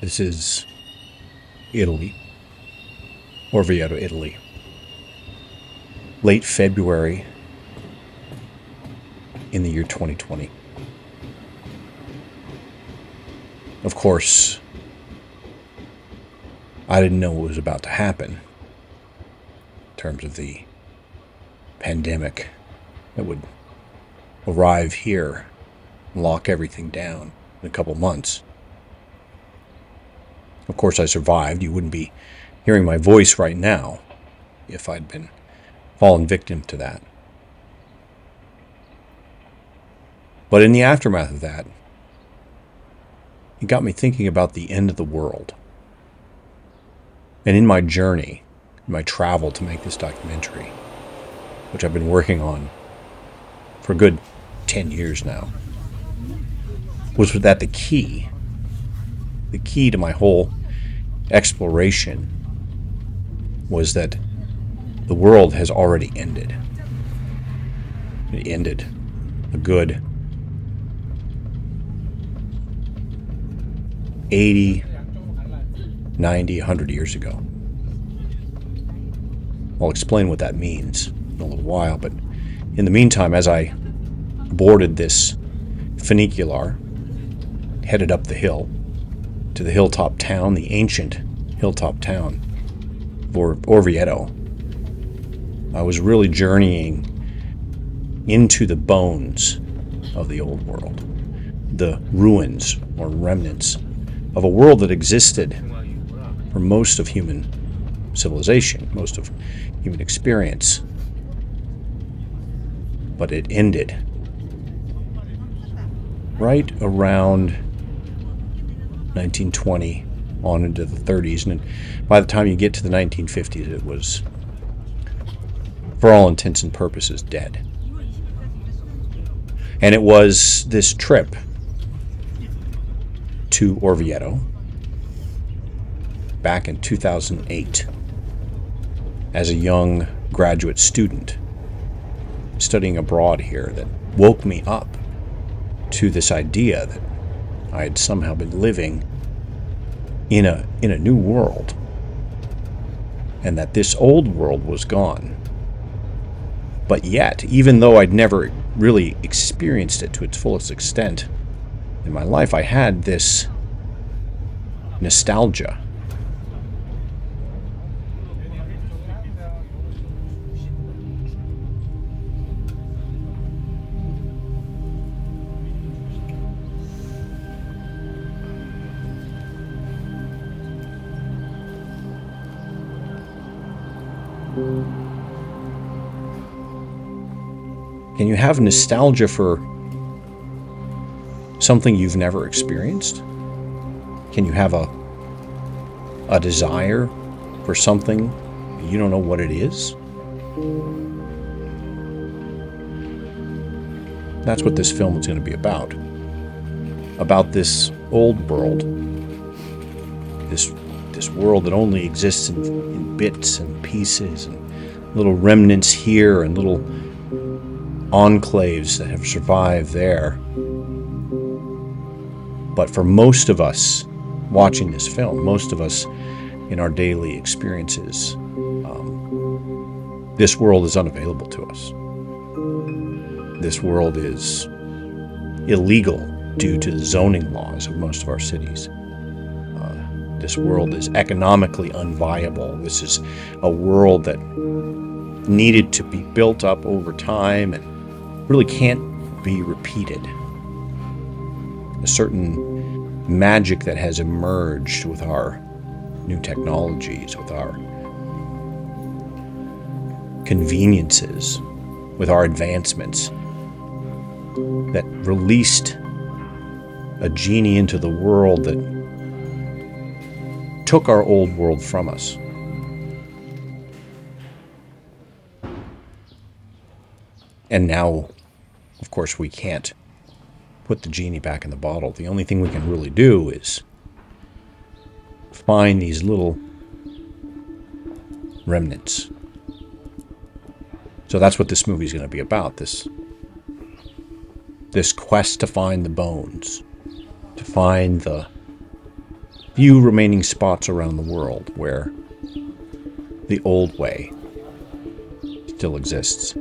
This is Italy, Orvieto, Italy. Late February in the year 2020. Of course, I didn't know what was about to happen in terms of the pandemic that would arrive here and lock everything down in a couple months. Of course, I survived. You wouldn't be hearing my voice right now if I'd been fallen victim to that. But in the aftermath of that, it got me thinking about the end of the world. And in my journey, in my travel to make this documentary, which I've been working on for a good 10 years now, was that the key to my whole exploration was that the world has already ended. It ended a good 80, 90, 100 years ago. I'll explain what that means in a little while, but in the meantime, as I boarded this funicular, headed up the hill to the hilltop town, the ancient hilltop town of Orvieto, I was really journeying into the bones of the old world, the ruins or remnants of a world that existed for most of human civilization, most of human experience. But it ended right around 1920 on into the 30s, and by the time you get to the 1950s, it was, for all intents and purposes, dead. And it was this trip to Orvieto back in 2008 as a young graduate student studying abroad here that woke me up to this idea that I had somehow been living in a new world, and that this old world was gone. But yet, even though I'd never really experienced it to its fullest extent in my life, I had this nostalgia. Can you have nostalgia for something you've never experienced? Can you have a desire for something you don't know what it is? That's what this film is going to be about. About this old world. This world that only exists in bits and pieces and little remnants here and little enclaves that have survived there. But for most of us watching this film, most of us in our daily experiences, this world is unavailable to us. This world is illegal due to the zoning laws of most of our cities. This world is economically unviable. This is a world that needed to be built up over time and really can't be repeated. A certain magic that has emerged with our new technologies, with our conveniences, with our advancements, that released a genie into the world that took our old world from us. And now, of course, we can't put the genie back in the bottle. The only thing we can really do is find these little remnants. So that's what this movie is going to be about. This quest to find the bones, to find the few remaining spots around the world where the old way still exists.